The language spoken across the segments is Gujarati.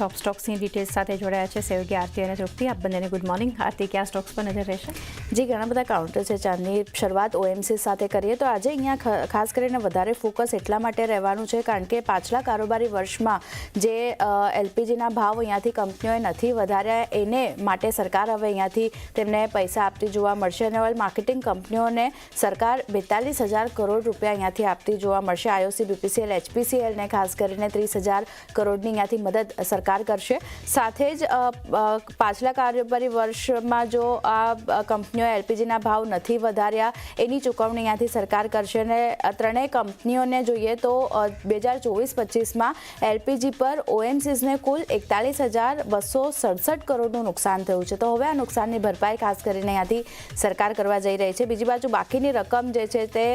ટોપ સ્ટોક્સની ડિટેલ્સ સાથે જોડાયા છે સહયોગી આરતી અને તૃપ્તિ. આપ બંનેને ગુડ મોર્નિંગ. આરતી, કયા સ્ટોક્સ પર નજર રહેશે? જી, ઘણા બધા કાઉન્ટર છે. ચાંદની શરૂઆત ઓએમસી સાથે કરીએ તો આજે અહીંયા ખાસ કરીને વધારે ફોકસ એટલા માટે રહેવાનું છે કારણ કે પાછલા કારોબારી વર્ષમાં જે એલપીજીના ભાવ અહીંયાથી કંપનીઓએ નથી વધાર્યા એને માટે સરકાર હવે અહીંયાથી તેમને પૈસા આપતી જોવા મળશે અને ઓઇલ માર્કેટિંગ કંપનીઓને સરકાર 42,000 કરોડ રૂપિયા અહીંયાથી આપતી જોવા મળશે. આઈઓસી, બીપીસીએલ, એચપીસીએલને ખાસ કરીને 30,000 કરોડની અહીંયાથી મદદ સરકાર કરશે. સાથે જ પાછલા કારોબારી વર્ષમાં જો આ કંપનીઓએ એલપીજીના ભાવ નથી વધાર્યા એની ચૂકવણી અહીંયાથી સરકાર કરશે અને ત્રણેય કંપનીઓને જોઈએ તો 2024-25માં એલપીજી પર ઓએમસીઝને કુલ 41,267 કરોડનું નુકસાન થયું છે. તો હવે આ નુકસાનની ભરપાઈ ખાસ કરીને અહીંયાથી સરકાર કરવા જઈ રહી છે. બીજી બાજુ બાકીની રકમ જે છે તે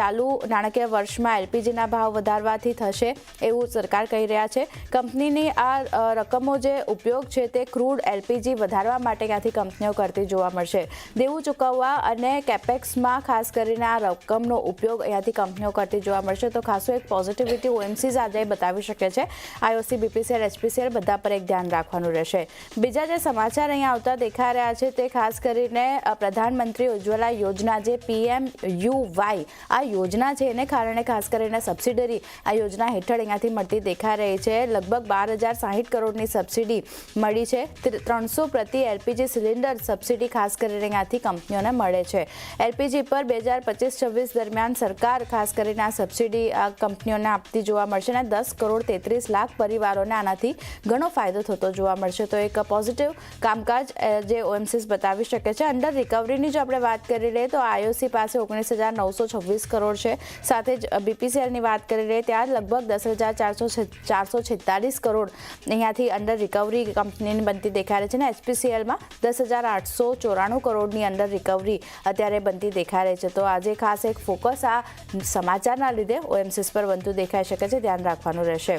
ચાલુ નાણાકીય વર્ષમાં એલપીજીના ભાવ વધારવાથી થશે એવું સરકાર કહી રહ્યા છે. કંપનીની આ રકમો જે ઉપયોગ છે તે ક્રૂડ એલપીજી વધારવા માટે ત્યાંથી કંપનીઓ કરતી જોવા મળશે. દેવું ચૂકવવા અને કેપેક્સમાં ખાસ કરીને આ રકમનો ઉપયોગ અહીંયાથી કંપનીઓ કરતી જોવા મળશે. તો ખાસું એક પોઝિટિવિટી ઓએમસીઝ આજે બતાવી શકે છે. આઈઓસી, બીપીસીએલ, એચપીસીએલ બધા પર એક ધ્યાન રાખવાનું રહેશે. બીજા જે સમાચાર અહીંયા આવતા દેખાઈ રહ્યા છે તે ખાસ કરીને પ્રધાનમંત્રી ઉજ્જવલા યોજના જે PMUY આ યોજના છે એને કારણે ખાસ કરીને સબસિડરી આ યોજના હેઠળ અહીંયાથી મળતી દેખાઈ રહી છે. લગભગ 12,060 કરોડની સબસિડી મળી છે. 300 પ્રતિ એલપીજી સિલિન્ડર સબસિડી ખાસ કરીને અહીંયાથી કંપનીઓને મળે છે. એલપીજી પર 2025-26 દરમિયાન સરકાર ખાસ કરીને આ સબસિડી આ કંપનીઓને આપતી જોવા મળશે અને 10 કરોડ 33 લાખ પરિવારોને આનાથી ઘણો ફાયદો થતો જોવા મળશે. તો એક પોઝિટિવ કામકાજ જે ઓએમસીઝ બતાવી શકે છે. અંડર રિકવરીની જો આપણે વાત કરી લઈએ તો આઈઓસી પાસે 19,926 કરોડ છે. સાથે જ બીપીસીએલની વાત કરી લઈએ ત્યાં લગભગ 10,446 કરોડ અહીંયાથી અંડર રિકવરી કંપનીની બનતી દેખાઈ રહી છે અને એચપીસીએલમાં 10,894 કરોડની અંડર રિકવરી અત્યારે બનતી દેખાઈ રહી છે. તો આજે ખાસ એક ફોકસ આ સમાચારના લીધે ઓએમસીસ પર બનતું દેખાઈ શકે છે. ધ્યાન રાખવાનું રહેશે.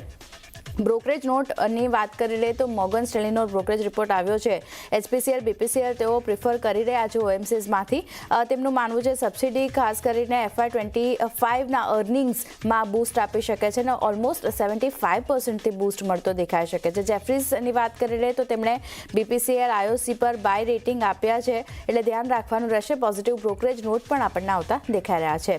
બ્રોકરેજ નોટની વાત કરી લઈએ તો મોર્ગન સ્ટેનલીનો બ્રોકરેજ રિપોર્ટ આવ્યો છે. એચપીસીએલ, બીપીસીએલ તેઓ પ્રિફર કરી રહ્યા છે ઓએમસીઝમાંથી. તેમનું માનવું છે સબસિડી ખાસ કરીને FY25ના અર્નિંગ્સમાં બૂસ્ટ આપી શકે છે અને ઓલમોસ્ટ 75%થી બૂસ્ટ મળતો દેખાઈ શકે છે. જેફરીઝની વાત કરી લઈએ તો તેમણે બીપીસીએલ, આઈઓસી પર બાય રેટિંગ આપ્યા છે એટલે ધ્યાન રાખવાનું રહેશે. પોઝિટિવ બ્રોકરેજ નોટ પણ આપણને આવતા દેખાઈ રહ્યા છે.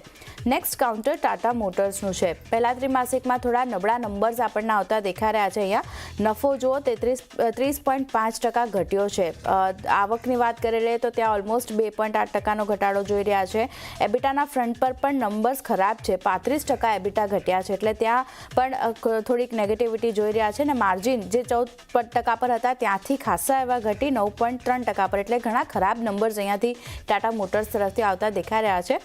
નેક્સ્ટ કાઉન્ટર ટાટા મોટર્સનું છે. પહેલા ત્રિમાસિકમાં થોડા નબળા નંબર્સ આપણને આવતા દેખાઈ રહ્યા છે. અહીંયા નફો જુઓ 30.5% ઘટ્યો છે. આવકની વાત કરી લઈએ તો ત્યાં ઓલમોસ્ટ 2.8% ઘટાડો જોઈ રહ્યા છે. એબિટાના ફ્રન્ટ પર પણ નંબર્સ ખરાબ છે. 35% એબિટા ઘટ્યા છે એટલે ત્યાં પણ થોડીક નેગેટિવિટી જોઈ રહ્યા છે અને માર્જિન જે 14% પર હતા ત્યાંથી ખાસા એવા ઘટી 9.3% પર એટલે ઘણા ખરાબ નંબર્સ અહીંયાથી ટાટા મોટર્સ તરફથી આવતા દેખાઈ રહ્યા છે.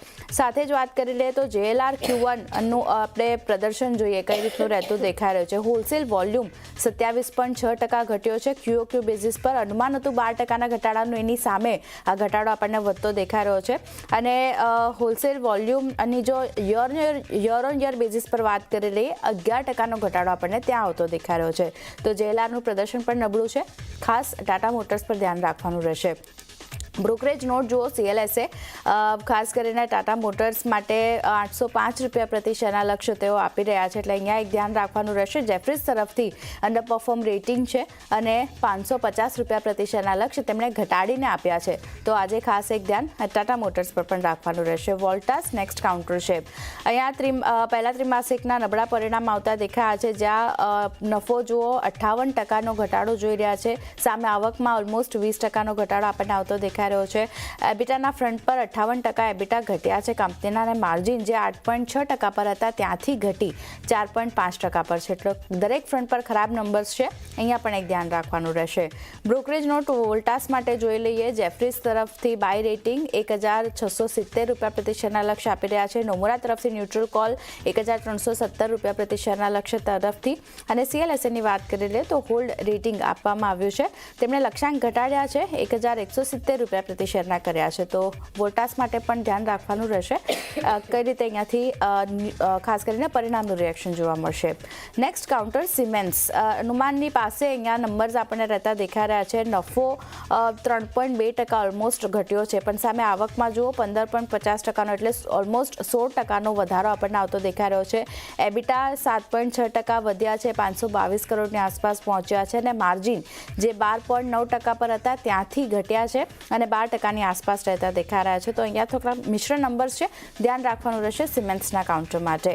સાથે જ વાત કરી લઈએ તો JLR Q1નું આપણે પ્રદર્શન જોઈએ કઈ રીતનું રહેતું દેખાઈ રહ્યું છે. હોલસેલ વોલ્યુમ 27.6% ઘટ્યો છે. QOQ બેઝિસ પર અનુમાન હતું 12%ના ઘટાડાનું એની સામે આ ઘટાડો આપણને વધતો દેખાઈ રહ્યો છે અને હોલસેલ વોલ્યુમ અને જો યર ઓન યર બેઝિસ પર વાત કરી લઈએ 11%નો ઘટાડો આપણને ત્યાં આવતો દેખાઈ રહ્યો છે. તો JLRનું પ્રદર્શન પણ નબળું છે. ખાસ ટાટા મોટર્સ પર ધ્યાન રાખવાનું રહેશે. બ્રોકરેજ નોટ જુઓ CLSA ખાસ કરીને ટાટા મોટર્સ માટે 805 રૂપિયા પ્રતિ શેરના લક્ષ્ય તેઓ આપી રહ્યા છે એટલે અહીંયા એક ધ્યાન રાખવાનું રહેશે. જેફરીઝ તરફથી અંડર પરફોર્મ રેટિંગ છે અને 550 રૂપિયા પ્રતિ શેરના લક્ષ્ય તેમણે ઘટાડીને આપ્યા છે. તો આજે ખાસ એક ધ્યાન ટાટા મોટર્સ પર પણ રાખવાનું રહેશે. વોલ્ટાસ નેક્સ્ટ કાઉન્ટર છે. અહીંયા પહેલા ત્રિમાસિકના નબળા પરિણામ આવતા દેખાયા છે જ્યાં નફો જુઓ 58%નો ઘટાડો જોઈ રહ્યા છે. સામે આવકમાં ઓલમોસ્ટ 20%નો ઘટાડો આપણને આવતો દેખાય રહ્યો છે. એબિટાના ફ્રન્ટ પર 58% એબિટા ઘટ્યા છે કંપનીના અને માર્જિન જે 8.6% પર હતા ત્યાંથી ઘટી 4.5% પર છે એટલે દરેક ફ્રન્ટ પર ખરાબ નંબર્સ છે. અહીંયા પણ એક ધ્યાન રાખવાનું રહેશે. બ્રોકરેજ નોટ વોલ્ટાસ માટે જોઈ લઈએ. જેફરીઝ તરફથી બાય રેટિંગ 1,670 રૂપિયા પ્રતિ શેરના લક્ષ્ય આપી રહ્યા છે. નોમુરા તરફથી ન્યુટ્રલ કોલ 1,317 રૂપિયા પ્રતિ શેરના લક્ષ્ય તરફથી અને CLSAની વાત કરી લઈએ તો હોલ્ડ રેટિંગ આપવામાં આવ્યું છે. તેમણે લક્ષ્યાંક ઘટાડ્યા છે 1,170 રૂપિયા પ્રતિ શેરના કર્યા છે. તો વોલ્ટાસ માટે પણ ધ્યાન રાખવાનું રહેશે કઈ રીતે અહીંયાથી ખાસ કરીને પરિણામનું રિએક્શન જોવા મળશે. નેક્સ્ટ કાઉન્ટર સિમેન્સ અનુમાનની પાસે અહીંયા નંબર્સ આપણને રહેતા દેખાઈ રહ્યા છે. નફો 3.2% ઓલમોસ્ટ ઘટ્યો છે, પણ સામે આવકમાં જુઓ 15.50%, એટલે ઓલમોસ્ટ 16% વધારો આપણને આવતો દેખાઈ રહ્યો છે. એબિટા 7.6% વધ્યા છે, 522 કરોડની આસપાસ પહોંચ્યા છે, અને માર્જિન જે 12.9% પર હતા ત્યાંથી ઘટ્યા છે અને 12%ની આસપાસ રહેતા દેખાઈ રહ્યા છે. તો અહીંયા થોડા મિશ્ર નંબર્સ છે, ધ્યાન રાખવાનું રહેશે સિમેન્ટ્સના કાઉન્ટર માટે.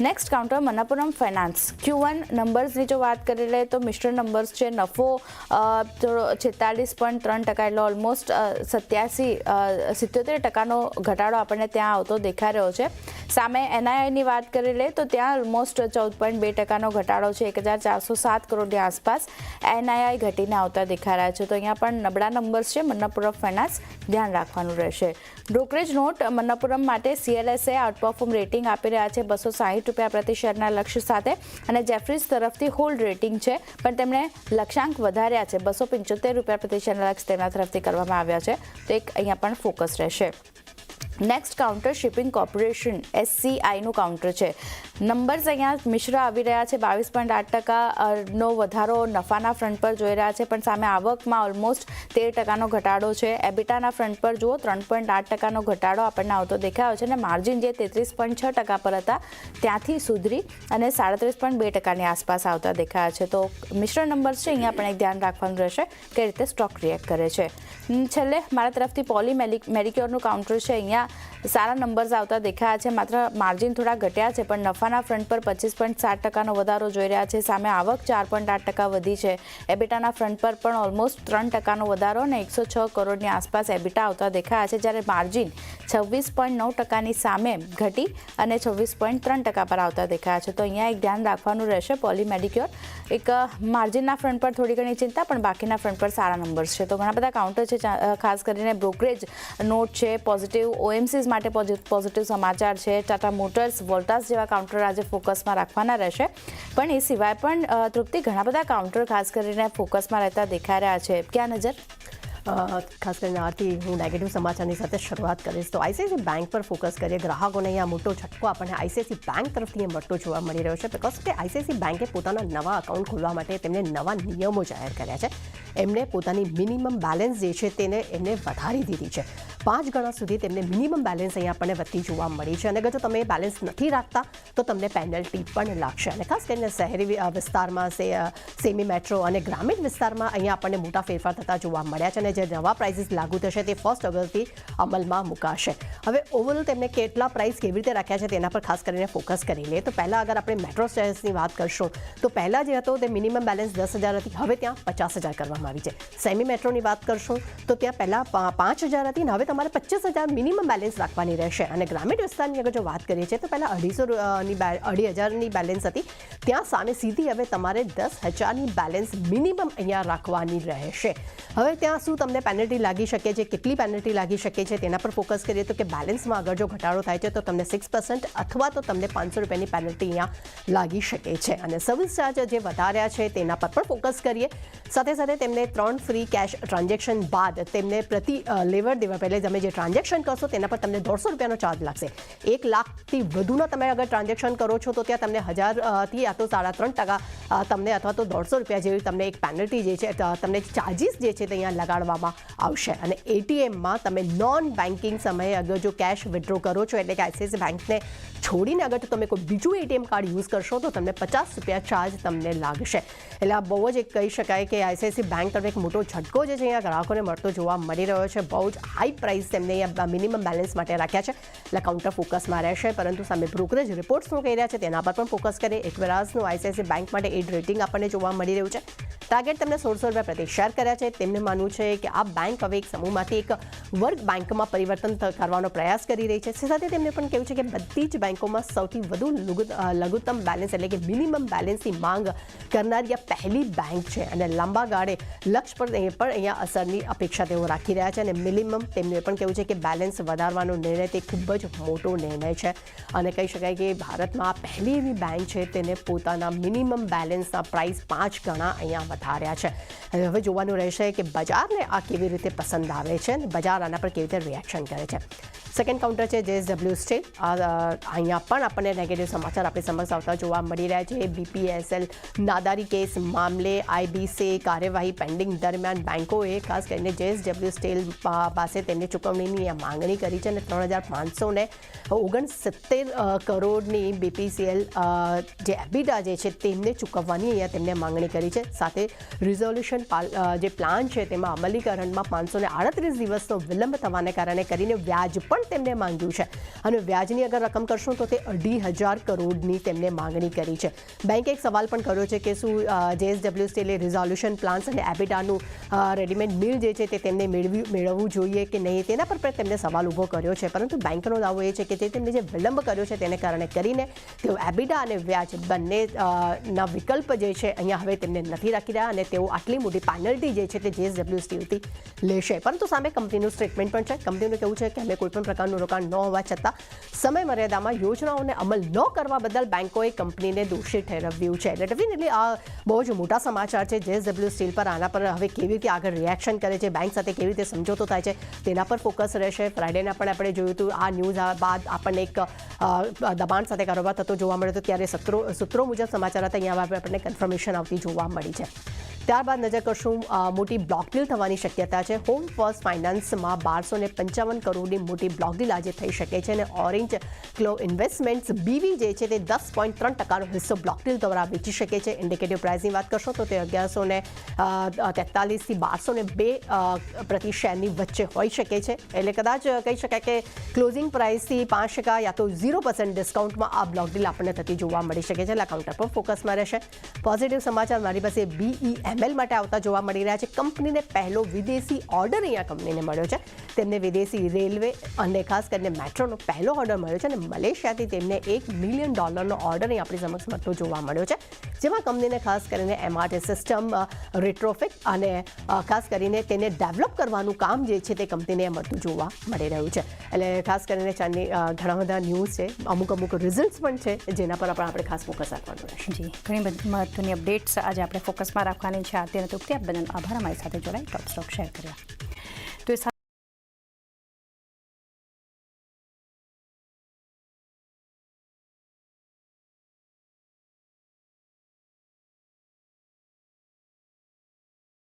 Next counter Manappuram finance. Q1 નંબર્સની જો વાત કરી લઈએ તો મિશ્ર નંબર્સ છે. નફો 46.3%, એટલે ઓલમોસ્ટ 77% ઘટાડો આપણને ત્યાં આવતો દેખાઈ રહ્યો છે. સામે NIIની વાત કરી લઈએ તો ત્યાં ઓલમોસ્ટ 14.2% ઘટાડો છે, 1407 કરોડની આસપાસ NII ઘટીને આવતા દેખાઈ રહ્યા છે. તો અહીંયા પણ નબળા નંબર્સ છે મનપ્પુરમ ફાઇનાન્સ, ધ્યાન રાખવાનું રહેશે. બ્રોકરેજ નોટ મનપ્પુરમ માટે CLSA આઉટપરફોર્મ રેટિંગ આપી રહ્યા છે 260 રૂપિયા પ્રતિ શેરના લક્ષ્ય સાથે, અને જેફરીઝ તરફથી હોલ્ડ રેટિંગ છે, પણ તેમણે લક્ષ્યાંક વધાર્યા છે. 275 રૂપિયા પ્રતિ શેરના લક્ષ્ય તેમના તરફથી કરવામાં આવ્યા છે. તો એક અહીંયા પણ ફોકસ રહેશે. નેક્સ્ટ કાઉન્ટર શિપિંગ કોર્પોરેશન SCIનું કાઉન્ટર છે. નંબર્સ અહીંયા મિશ્ર આવી રહ્યા છે. 22.8%નો વધારો નફાના ફ્રન્ટ પર જોઈ રહ્યા છે, પણ સામે આવકમાં ઓલમોસ્ટ 13%નો ઘટાડો છે. એબિટાના ફ્રન્ટ પર જુઓ 3.8%નો ઘટાડો આપણને આવતો દેખાયો છે, અને માર્જિન જે 33.6% પર હતા ત્યાંથી સુધરી અને 37.2%ની આસપાસ આવતા દેખાયા છે. તો મિશ્ર નંબર્સ છે, અહીંયા પણ એક ધ્યાન રાખવાનું રહેશે કઈ રીતે સ્ટોક રિએક્ટ કરે છે. છેલ્લે મારા તરફથી પોલી મેડિક્યોરનું કાઉન્ટર છે. અહીંયા સારા નંબર્સ આવતા દેખાયા છે, માત્ર માર્જિન થોડા ઘટ્યા છે, પણ નફાના ફ્રન્ટ પર 25.7%નો વધારો જોઈ રહ્યા છે. સામે આવક 4.8% વધી છે. એબિટાના ફ્રન્ટ પર પણ ઓલમોસ્ટ 3%નો વધારો અને 106 કરોડની આસપાસ એબિટા આવતા દેખાયા છે, જ્યારે માર્જિન 26.9%ની સામે ઘટી અને 26.3% પર આવતા દેખાયા છે. તો અહીંયા એક ધ્યાન રાખવાનું રહેશે પોલી મેડિક્યોર. એક માર્જિનના ફ્રન્ટ પર થોડી ઘણી ચિંતા, પણ બાકીના ફ્રન્ટ પર સારા નંબર્સ છે. તો ઘણા બધા કાઉન્ટર છે, ખાસ કરીને બ્રોકરેજ નોટ છે, પોઝિટિવ OMCs માટે પોઝિટિવ સમાચાર છે. ટાટા મોટર્સ, વોલ્ટાસ જેવા કાઉન્ટર આજે ફોકસમાં રાખવાના રહેશે. પણ એ સિવાય પણ તૃપ્તિ ઘણા બધા કાઉન્ટર ખાસ કરીને ફોકસમાં રહેતા દેખાઈ રહ્યા છે. ક્યાં નજર? ખાસ કરીને આથી હું નેગેટિવ સમાચારની સાથે શરૂઆત કરીશ. તો ICICI બેંક પર ફોકસ કરીએ. ગ્રાહકોને અહીંયા મોટો ઝટકો આપણને ICICI બેંક તરફથી મળતો જોવા મળી રહ્યો છે, બિકોઝ કે ICICI બેંકે પોતાના નવા અકાઉન્ટ ખોલવા માટે તેમને નવા નિયમો જાહેર કર્યા છે. એમને પોતાની મિનિમમ બેલેન્સ જે છે તેને એમને વધારી દીધી છે. 5 ગણા સુધી તેમને મિનિમમ બેલેન્સ અહીંયા આપણને વધતી જોવા મળી છે, અને અગર જો તમે બેલેન્સ નથી રાખતા તો તમને પેનલ્ટી પણ લાગશે. અને ખાસ કરીને શહેરી વિસ્તારમાં સેમી મેટ્રો અને ગ્રામીણ વિસ્તારમાં અહીંયા આપણને મોટા ફેરફાર થતા જોવા મળ્યા છે, અને જે નવા પ્રાઇસીસ લાગુ થશે તે 1 ઓગસ્ટથી અમલમાં મુકાશે. હવે ઓવરઓલ તેમને કેટલા પ્રાઇસ કેવી રીતે રાખ્યા છે તેના પર ખાસ કરીને ફોકસ કરી લઈએ. તો પહેલાં અગર આપણે મેટ્રો શહેર્સની વાત કરશું તો પહેલાં જે હતો તે મિનિમમ બેલેન્સ 10,000 હતી, હવે ત્યાં 50,000 કરવામાં આવી છે. સેમી મેટ્રોની વાત કરશું તો ત્યાં પહેલાં 5,000 હતી, અને હવે તમારે 25,000 મિનિમમ બેલેન્સ રાખવાની રહેશે. અને ગ્રામીણ વિસ્તારની અગર જો વાત કરીએ છીએ તો પહેલાં 2,500ની બેલેન્સ હતી, ત્યાં સામે સીધી હવે તમારે 10,000ની બેલેન્સ મિનિમમ અહીંયા રાખવાની રહેશે. હવે ત્યાં શું તમને પેનલ્ટી લાગી શકે છે, કેટલી પેનલ્ટી લાગી શકે છે તેના પર ફોકસ કરીએ તો કે બેલેન્સમાં અગર જો ઘટાડો થાય છે તો તમને 6% અથવા તો તમને 500 રૂપિયાની પેનલ્ટી અહીંયા લાગી શકે છે. અને સર્વિસ ચાર્જ જે વધાર્યા છે તેના પર પણ ફોકસ કરીએ. સાથે સાથે તેમને 3 ફ્રી કેશ ટ્રાન્ઝેક્શન બાદ તેમને પ્રતિ લેવડ દેવડ પહેલે તમે જે ટ્રાન્ઝેક્શન કરશો તેના પર તમને 150 રૂપિયાનો ચાર્જ લાગશે. 1 લાખથી વધુના તમે અગર ટ્રાન્ઝેક્શન કરો છો તો ત્યાં તમને 1,000થી યા તો 3.5% તમને અથવા તો 150 રૂપિયા જેવી તમને એક પેનલ્ટી જે છે તમને ચાર્જિસ જે છે તે અહીંયા લગાડવામાં આવશે. અને ATMમાં તમે નોન બેન્કિંગ સમયે અગર જો કેશ વિડ્રો કરો છો, એટલે કે ICICI બેંકને છોડીને અગર તમે કોઈ બીજું ATM કાર્ડ યુઝ કરશો તો તમને 50 રૂપિયા ચાર્જ તમને લાગશે. એટલે આ બહુ જ એક કહી શકાય કે ICICI બેંક તરફ એક મોટો ઝટકો જે છે અહીંયા ગ્રાહકોને મળતો જોવા મળી રહ્યો છે. બહુ જ હાઈ પ્રાઇસ તેમને અહીંયા મિનિમમ બેલેન્સ માટે રાખ્યા છે, એટલે કાઉન્ટર ફોકસમાં રહેશે. પરંતુ સામે બ્રોકરેજ રિપોર્ટ્સ શું કહી રહ્યા છે તેના પર પણ ફોકસ કરીએ. એકવેરાસનું ICICI બેંક માટે એડ રેટિંગ આપણને જોવા મળી રહ્યું છે. ટાર્ગેટ તેમને 1600 રૂપિયા પ્રતિ શેર કર્યા છે. તેમને માનવું છે કે આ બેંક હવે એક સમૂહમાંથી એક વર્ગ બેંકમાં પરિવર્તન કરવાનો પ્રયાસ કરી રહી છે. સાથે તેમને પણ કહ્યું છે કે બધી જ બેંકોમાં સૌથી વધુ લઘુત્તમ બેલેન્સ એટલે કે મિનિમમ બેલેન્સની માંગ કરનારી આ પહેલી બેંક છે, અને લાંબા ગાળે લક્ષ્ય પર પણ અહીંયા અસરની અપેક્ષા તેઓ રાખી રહ્યા છે. અને મિનિમમ તેમનું એ પણ કહેવું છે કે બેલેન્સ વધારવાનો નિર્ણય તે ખૂબ જ મોટો નિર્ણય છે, અને કહી શકાય કે ભારતમાં આ પહેલી એવી બેંક છે તેને પોતાના મિનિમમ બેલેન્સના પ્રાઇસ 5 ગણા અહીંયા વધાર્યા છે. હવે જોવાનું રહેશે કે બજારને આ કેવી રીતે પસંદ આવે છે અને બજાર આના પર કેવી રીતે રિએક્શન કરે છે. સેકન્ડ કાઉન્ટર છે JSW સ્ટીલ. અહીંયા પણ આપણને નેગેટિવ સમાચાર આપણી સમક્ષ આવતા જોવા મળી રહ્યા છે. BPSL નાદારી કેસ મામલે IBC કાર્યવાહી પેન્ડિંગ દરમિયાન બેન્કોએ ખાસ કરીને JSW સ્ટીલ પાસે તેમની ચૂકવણીની માંગણી કરી છે અને 3,569 કરોડની BPCL જે એબિડા જે છે તેમને ચૂકવવાની અહીંયા તેમને માંગણી કરી છે. સાથે રિઝોલ્યુશન જે પ્લાન છે તેમાં અમલીકરણમાં 538 દિવસનો વિલંબ થવાને કારણે કરીને વ્યાજ પણ તેમને માંગ્યું છે અને વ્યાજની અગર રકમ કરશું તો તે 2,500 કરોડની તેમને માંગણી કરી છે. બેંકે એક સવાલ પણ કર્યો છે કે શું JSW સ્ટીલે રિઝોલ્યુશન પ્લાન્સ અને એબિડાનું રેડીમેડ બિલ જે છે તે તેમને મેળવવું જોઈએ કે નહીં, તેના પર પણ તેમને સવાલ ઊભો કર્યો છે. પરંતુ બેંકનો દાવો એ છે કે તેમને જે વિલંબ કર્યો છે તેને કારણે કરીને તેઓ એબિડા અને વ્યાજ બંનેના વિકલ્પ જે છે અહીંયા હવે તેમને નથી રાખી રહ્યા અને તેઓ આટલી મોટી પેનલ્ટી જે છે તે JSW સ્ટીલથી લેશે. પરંતુ સામે કંપનીનું સ્ટેટમેન્ટ પણ છે. કંપનીનું કહેવું છે કે અમે કોઈપણ પ્રકારનું રોકાણ ન હોવા છતાં સમય મર્યાદામાં યોજનાઓને અમલ ન કરવા બદલ બેંકોએ કંપનીને દોષી ઠેરવ્યું છે. એટલે ડેફિનેટલી આ બહુ જ મોટા સમાચાર છે. JSW સ્ટીલ પર આના પર હવે કેવી રીતે આગળ રિએક્શન કરે છે, બેંક સાથે કેવી રીતે સમજોતો થાય છે તેના પર ફોકસ રહેશે. ફ્રાઇડેના પણ આપણે જોયું હતું આ ન્યૂઝ બાદ આપણને એક દબાણ સાથે કારોબાર થતો જોવા મળ્યો હતો. ત્યારે સૂત્રો મુજબ સમાચાર હતા, અહીંયા આપણને કન્ફર્મેશન આવતી જોવા મળી છે. ત્યારબાદ નજર કરશું મોટી બ્લોક ડીલ થવાની શક્યતા છે. હોમ ફર્સ્ટ ફાઇનાન્સમાં 1255 કરોડની મોટી બ્લોક ડીલ આજે થઈ શકે છે અને ઓરેન્જ ક્લો ઇન્વેસ્ટમેન્ટ્સ BV જે છે તે 10.3% હિસ્સો બ્લોક ડીલ દ્વારા વેચી શકે છે. ઇન્ડિકેટિવ પ્રાઇસની વાત કરશો તો તે 1143 થી 1202 પ્રતિ શેરની વચ્ચે હોઈ શકે છે. એટલે કદાચ કહી શકાય કે ક્લોઝિંગ પ્રાઇસથી 5% યા તો 0% ડિસ્કાઉન્ટમાં આ બ્લોક ડીલ આપણને થતી જોવા મળી શકે છે. એટલે કાઉન્ટર પર ફોકસમાં રહેશે. પોઝિટિવ સમાચાર મારી પાસે BEML માટે આવતા જોવા મળી રહ્યા છે. કંપનીને પહેલો વિદેશી ઓર્ડર અહીંયા કંપનીને મળ્યો છે. તેમને વિદેશી રેલવે અને ખાસ કરીને મેટ્રોનો પહેલો ઓર્ડર મળ્યો છે અને મલેશિયાથી તેમને $1 મિલિયન ઓર્ડર અહીં આપણી સમક્ષ મળતો જોવા મળ્યો છે. જેમાં કંપનીને ખાસ કરીને MRT સિસ્ટમ રેટ્રોફિટ અને ખાસ કરીને તેને ડેવલપ કરવાનું કામ જે છે તે કંપનીને મળતું જોવા મળી રહ્યું છે. એટલે ખાસ કરીને ચાંદની ઘણા બધા ન્યૂઝ છે, અમુક રિઝલ્ટ્સ પણ છે જેના પર આપણે ખાસ ફોકસ રાખવાનું રહેશે. જી, ઘણી બધી મહત્વની અપડેટ્સ આજે આપણે ફોકસમાં રાખવાની છે. આરતી અને તૃપ્તિ, આપ બધાનો આભાર અમારી સાથે જોડાઈ ટોપ સ્ટોક શેર કર્યા.